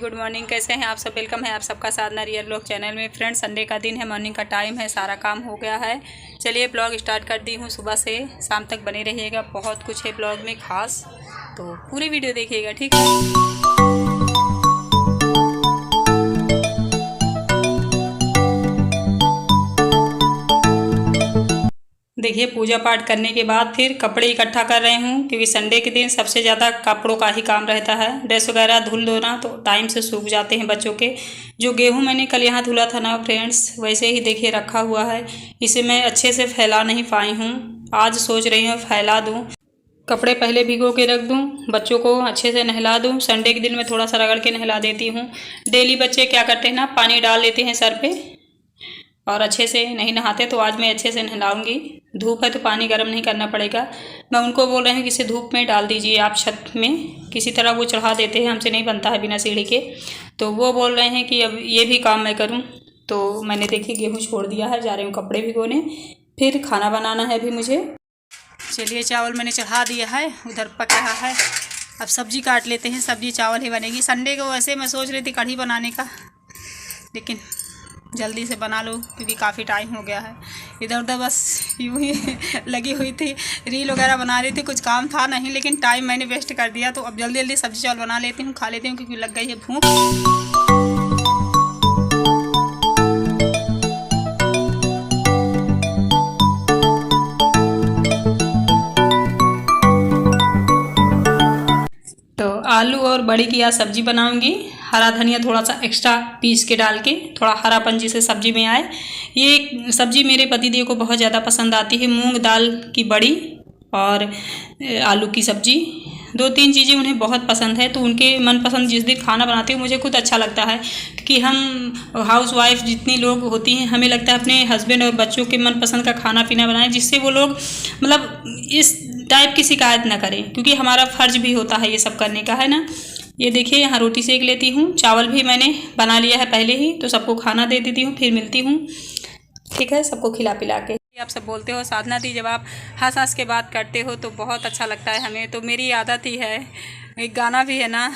Good morning. कैसे हैं आप सब? वेलकम है आप सबका साधना रियल ब्लॉग चैनल में। फ्रेंड्स, संडे का दिन है, मॉर्निंग का टाइम है, सारा काम हो गया है। चलिए ब्लॉग स्टार्ट कर दी हूँ। सुबह से शाम तक बने रहिएगा, बहुत कुछ है ब्लॉग में खास, तो पूरी वीडियो देखिएगा, ठीक है। देखिए, पूजा पाठ करने के बाद फिर कपड़े इकट्ठा कर रही हूँ, क्योंकि संडे के दिन सबसे ज़्यादा कपड़ों का ही काम रहता है। ड्रेस वगैरह धुल दो ना तो टाइम से सूख जाते हैं बच्चों के। जो गेहूँ मैंने कल यहाँ धुला था ना फ्रेंड्स, वैसे ही देखिए रखा हुआ है। इसे मैं अच्छे से फैला नहीं पाई हूँ, आज सोच रही हूँ फैला दूँ। कपड़े पहले भिगो के रख दूँ, बच्चों को अच्छे से नहला दूँ। संडे के दिन मैं थोड़ा सा रगड़ के नहला देती हूँ। डेली बच्चे क्या करते हैं ना, पानी डाल लेते हैं सर पे और अच्छे से नहीं नहाते, तो आज मैं अच्छे से नहलाऊंगी। धूप है तो पानी गर्म नहीं करना पड़ेगा। मैं उनको बोल रही हूँ कि इसे धूप में डाल दीजिए आप छत में, किसी तरह वो चढ़ा देते हैं, हमसे नहीं बनता है बिना सीढ़ी के। तो वो बोल रहे हैं कि अब ये भी काम मैं करूँ। तो मैंने देखिए गेहूँ छोड़ दिया है, जा रही हूँ कपड़े भिगोने, फिर खाना बनाना है अभी मुझे। चलिए, चावल मैंने चढ़ा दिया है, उधर पक रहा है। अब सब्जी काट लेते हैं, सब्जी चावल ही बनेगी। संडे को वैसे मैं सोच रही थी कढ़ी बनाने का, लेकिन जल्दी से बना लो क्योंकि काफ़ी टाइम हो गया है। इधर उधर बस यूँ ही लगी हुई थी, रील वगैरह बना रही थी, कुछ काम था नहीं, लेकिन टाइम मैंने वेस्ट कर दिया। तो अब जल्दी जल्दी सब्जी चावल बना लेती हूँ, खा लेती हूँ, क्योंकि लग गई है भूख। तो आलू और बड़ी की आज सब्जी बनाऊंगी। हरा धनिया थोड़ा सा एक्स्ट्रा पीस के डाल के, थोड़ा हरापन जिसे सब्जी में आए। ये सब्जी मेरे पतिदेव को बहुत ज़्यादा पसंद आती है। मूंग दाल की बड़ी और आलू की सब्जी, दो तीन चीज़ें उन्हें बहुत पसंद है। तो उनके मनपसंद जिस दिन खाना बनाती हूँ मुझे खुद अच्छा लगता है, क्योंकि हम हाउस वाइफ जितनी लोग होती हैं, हमें लगता है अपने हस्बैंड और बच्चों के मनपसंद का खाना पीना बनाएं, जिससे वो लोग मतलब इस टाइप की शिकायत ना करें, क्योंकि हमारा फ़र्ज भी होता है ये सब करने का, है ना। ये देखिए, यहाँ रोटी सेक लेती हूँ, चावल भी मैंने बना लिया है पहले ही, तो सबको खाना दे देती हूँ, फिर मिलती हूँ, ठीक है, सबको खिला पिला के। आप सब बोलते हो साधना दी, जब आप हंस हंस के बात करते हो तो बहुत अच्छा लगता है हमें। तो मेरी आदत ही है, एक गाना भी है ना,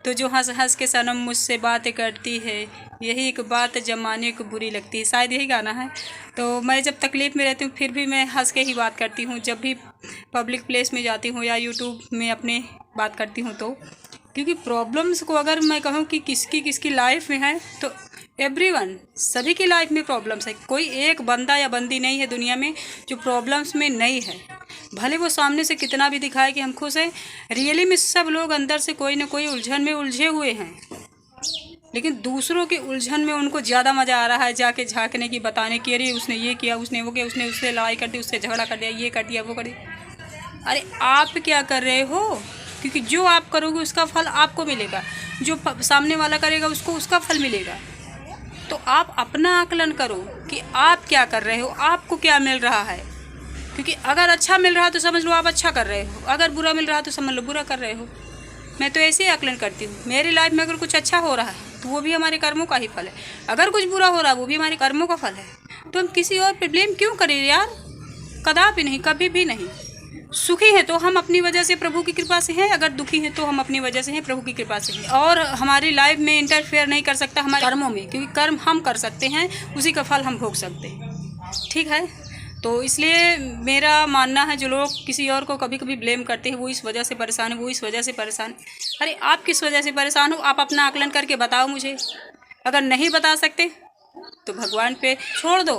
तो जो हंस हंस के सनम मुझसे बात करती है, यही एक बात जमाने को बुरी लगती है, शायद यही गाना है। तो मैं जब तकलीफ़ में रहती हूँ फिर भी मैं हंस के ही बात करती हूँ, जब भी पब्लिक प्लेस में जाती हूँ या यूट्यूब में अपने बात करती हूँ। तो क्योंकि प्रॉब्लम्स को अगर मैं कहूँ कि किसकी किसकी लाइफ में है, तो एवरीवन, सभी की लाइफ में प्रॉब्लम्स है। कोई एक बंदा या बंदी नहीं है दुनिया में जो प्रॉब्लम्स में नहीं है। भले वो सामने से कितना भी दिखाए कि हम खुश हैं, रियली में सब लोग अंदर से कोई ना कोई उलझन में उलझे हुए हैं। लेकिन दूसरों के उलझन में उनको ज़्यादा मज़ा आ रहा है जाके झांकने की, बताने की, अरे उसने ये किया, उसने वो किया, उसने उससे लड़ाई कर दी, उससे झगड़ा कर दिया, ये कर दिया, वो कर दिया। अरे आप क्या कर रहे हो? क्योंकि जो आप करोगे उसका फल आपको मिलेगा, जो सामने वाला करेगा उसको उसका फल मिलेगा। तो आप अपना आकलन करो कि आप क्या कर रहे हो, आपको क्या मिल रहा है। क्योंकि अगर अच्छा मिल रहा है तो समझ लो आप अच्छा कर रहे हो, अगर बुरा मिल रहा है तो समझ लो बुरा कर रहे हो। मैं तो ऐसे ही आकलन करती हूँ। मेरी लाइफ में अगर कुछ अच्छा हो रहा है तो वो भी हमारे कर्मों का ही फल है, अगर कुछ बुरा हो रहा है वो भी हमारे कर्मों का फल है। तो हम किसी और पे ब्लेम क्यों करें यार? कदापि नहीं, कभी भी नहीं। सुखी है तो हम अपनी वजह से प्रभु की कृपा से हैं, अगर दुखी हैं तो हम अपनी वजह से हैं, प्रभु की कृपा से हैं। और हमारी लाइफ में इंटरफेयर नहीं कर सकता हमारे कर्मों में, क्योंकि कर्म हम कर सकते हैं, उसी का फल हम भोग सकते हैं, ठीक है। तो इसलिए मेरा मानना है, जो लोग किसी और को कभी कभी ब्लेम करते हैं, वो इस वजह से परेशान है, वो इस वजह से परेशान है। अरे आप किस वजह से परेशान हो? आप अपना आकलन करके बताओ मुझे। अगर नहीं बता सकते तो भगवान पे छोड़ दो,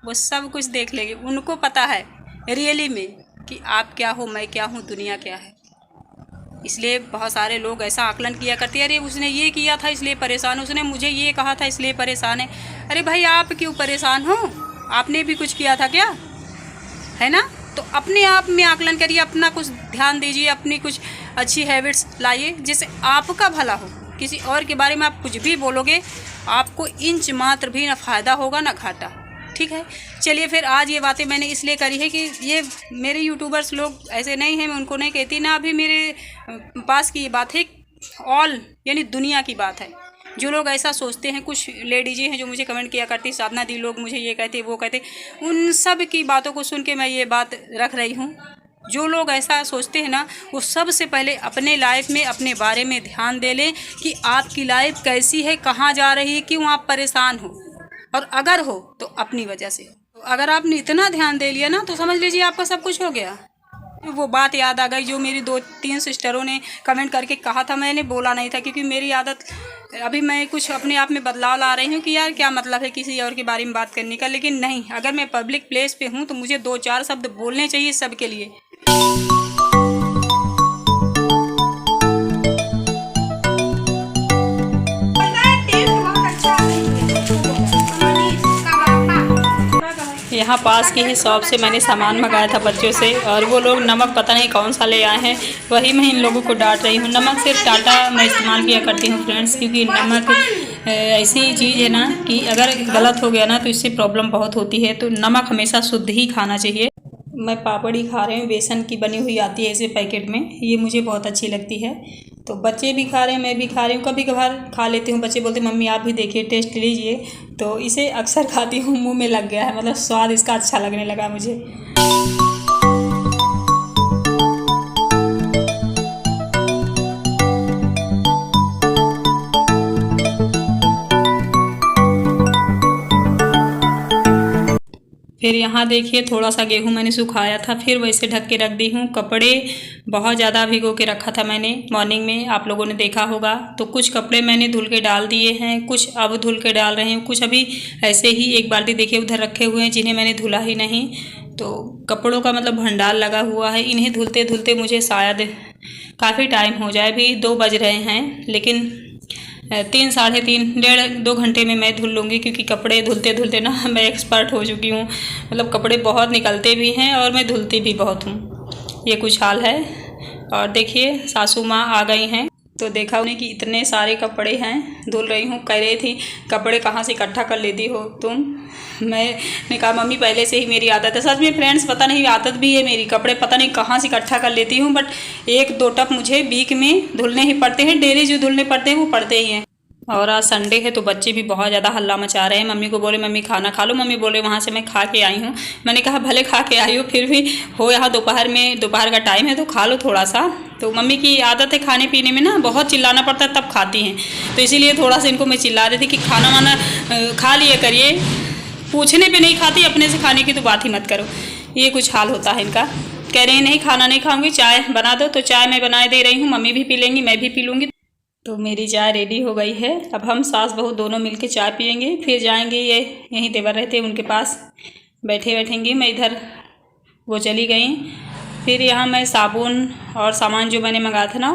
वो सब कुछ देख लेंगे। उनको पता है रियली में कि आप क्या हो, मैं क्या हूँ, दुनिया क्या है। इसलिए बहुत सारे लोग ऐसा आकलन किया करते हैं, अरे उसने ये किया था इसलिए परेशान है, उसने मुझे ये कहा था इसलिए परेशान है। अरे भाई, आप क्यों परेशान हो? आपने भी कुछ किया था क्या, है ना? तो अपने आप में आकलन करिए, अपना कुछ ध्यान दीजिए, अपनी कुछ अच्छी हैबिट्स लाइए जिससे आपका भला हो। किसी और के बारे में आप कुछ भी बोलोगे, आपको इंच मात्र भी ना फ़ायदा होगा ना घाटा, ठीक है। चलिए, फिर आज ये बातें मैंने इसलिए करी है कि ये मेरे यूट्यूबर्स लोग ऐसे नहीं हैं, मैं उनको नहीं कहती ना, अभी मेरे पास की ये बात है, ऑल यानी दुनिया की बात है। जो लोग ऐसा सोचते हैं, कुछ लेडीज़ें हैं जो मुझे कमेंट किया करती, साधना दी लोग मुझे ये कहते वो कहते, उन सब की बातों को सुन के मैं ये बात रख रही हूँ जो लोग ऐसा सोचते हैं ना, वो सबसे पहले अपने लाइफ में अपने बारे में ध्यान दे लें कि आपकी लाइफ कैसी है, कहाँ जा रही है, क्यों आप परेशान हो, और अगर हो तो अपनी वजह से हो। तो अगर आपने इतना ध्यान दे लिया ना, तो समझ लीजिए आपका सब कुछ हो गया। वो बात याद आ गई जो मेरी 2-3 सिस्टरों ने कमेंट करके कहा था, मैंने बोला नहीं था क्योंकि मेरी आदत, अभी मैं कुछ अपने आप में बदलाव ला रही हूँ कि यार क्या मतलब है किसी और के बारे में बात करने का। लेकिन नहीं, अगर मैं पब्लिक प्लेस पे हूँ तो मुझे 2-4 शब्द बोलने चाहिए सबके लिए। यहाँ पास की ही शॉप से मैंने सामान मंगाया था बच्चों से, और वो लोग नमक पता नहीं कौन सा ले आए हैं, वही मैं इन लोगों को डांट रही हूँ। नमक सिर्फ टाटा मैं इस्तेमाल किया करती हूँ फ्रेंड्स, क्योंकि नमक ऐसी चीज़ है ना कि अगर गलत हो गया ना तो इससे प्रॉब्लम बहुत होती है। तो नमक हमेशा शुद्ध ही खाना चाहिए। मैं पापड़ी खा रही हूँ, बेसन की बनी हुई आती है ऐसे पैकेट में, ये मुझे बहुत अच्छी लगती है। तो बच्चे भी खा रहे हैं, मैं भी खा रही हूँ, कभी कभार खा लेती हूँ। बच्चे बोलते मम्मी आप भी देखिए, टेस्ट लीजिए, तो इसे अक्सर खाती हूँ। मुंह में लग गया है, मतलब स्वाद इसका अच्छा लगने लगा मुझे। फिर यहाँ देखिए थोड़ा सा गेहूँ मैंने सुखाया था, फिर वैसे ढक के रख दी हूँ। कपड़े बहुत ज़्यादा भिगो के रखा था मैंने मॉर्निंग में, आप लोगों ने देखा होगा। तो कुछ कपड़े मैंने धुल के डाल दिए हैं, कुछ अब धुल के डाल रहे हैं, कुछ अभी ऐसे ही एक बाल्टी देखिए उधर रखे हुए हैं जिन्हें मैंने धुला ही नहीं। तो कपड़ों का मतलब भंडार लगा हुआ है। इन्हें धुलते धुलते मुझे शायद काफ़ी टाइम हो जाए, भी 2 बज रहे हैं, लेकिन 3, साढ़े 3, 1.5-2 घंटे में मैं धुल लूँगी, क्योंकि कपड़े धुलते धुलते ना मैं एक्सपर्ट हो चुकी हूँ। मतलब कपड़े बहुत निकलते भी हैं और मैं धुलती भी बहुत हूँ। ये कुछ हाल है। और देखिए सासू माँ आ गई हैं, तो देखा उन्हें कि इतने सारे कपड़े हैं, धुल रही हूँ। कह रही थी कपड़े कहाँ से इकट्ठा कर लेती हो तुम। मैंने कहा मम्मी पहले से ही मेरी आदत है। सच में फ्रेंड्स, पता नहीं आदत भी है मेरी, कपड़े पता नहीं कहाँ से इकट्ठा कर लेती हूँ, बट 1-2 टप मुझे वीक में धुलने ही पड़ते हैं। डेली जो धुलने पड़ते हैं वो पड़ते ही हैं। और आज संडे है तो बच्चे भी बहुत ज़्यादा हल्ला मचा रहे हैं। मम्मी को बोले मम्मी खाना खा लो, मम्मी बोले वहाँ से मैं खा के आई हूँ। मैंने कहा भले खा के आई हो, फिर भी हो यहाँ दोपहर का टाइम है तो खा लो थोड़ा सा। तो मम्मी की आदत है खाने पीने में ना बहुत चिल्लाना पड़ता है तब खाती हैं, तो इसीलिए थोड़ा सा इनको मैं चिल्ला रही थी कि खाना वाना खा लिया करिए, पूछने पे नहीं खाती, अपने से खाने की तो बात ही मत करो। ये कुछ हाल होता है इनका। कह रहे हैं नहीं खाना नहीं खाऊंगी, चाय बना दो, तो चाय मैं बनाए दे रही हूँ। मम्मी भी पी लेंगी, मैं भी पी लूँगी। तो मेरी चाय रेडी हो गई है। अब हम सास बहू दोनों मिलके चाय पियेंगे, फिर जाएंगे, ये यहीं देवर रहते हैं उनके पास बैठेंगे। मैं इधर, वो चली गई। फिर यहाँ मैं साबुन और सामान जो मैंने मंगाया था ना,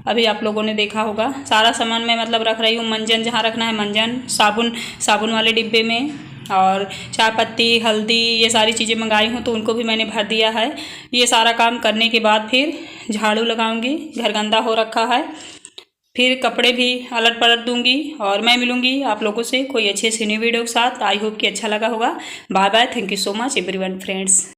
अभी आप लोगों ने देखा होगा, सारा सामान मैं मतलब रख रही हूँ। मंजन जहाँ रखना है मंजन, साबुन वाले डिब्बे में, और चाय पत्ती, हल्दी, ये सारी चीज़ें मंगाई हूँ तो उनको भी मैंने भर दिया है। ये सारा काम करने के बाद फिर झाड़ू लगाऊंगी, घर गंदा हो रखा है। फिर कपड़े भी अलट पलट दूंगी और मैं मिलूंगी आप लोगों से कोई अच्छे से न्यू वीडियो के साथ। आई होप कि अच्छा लगा होगा। Bye bye, thank you so much everyone friends.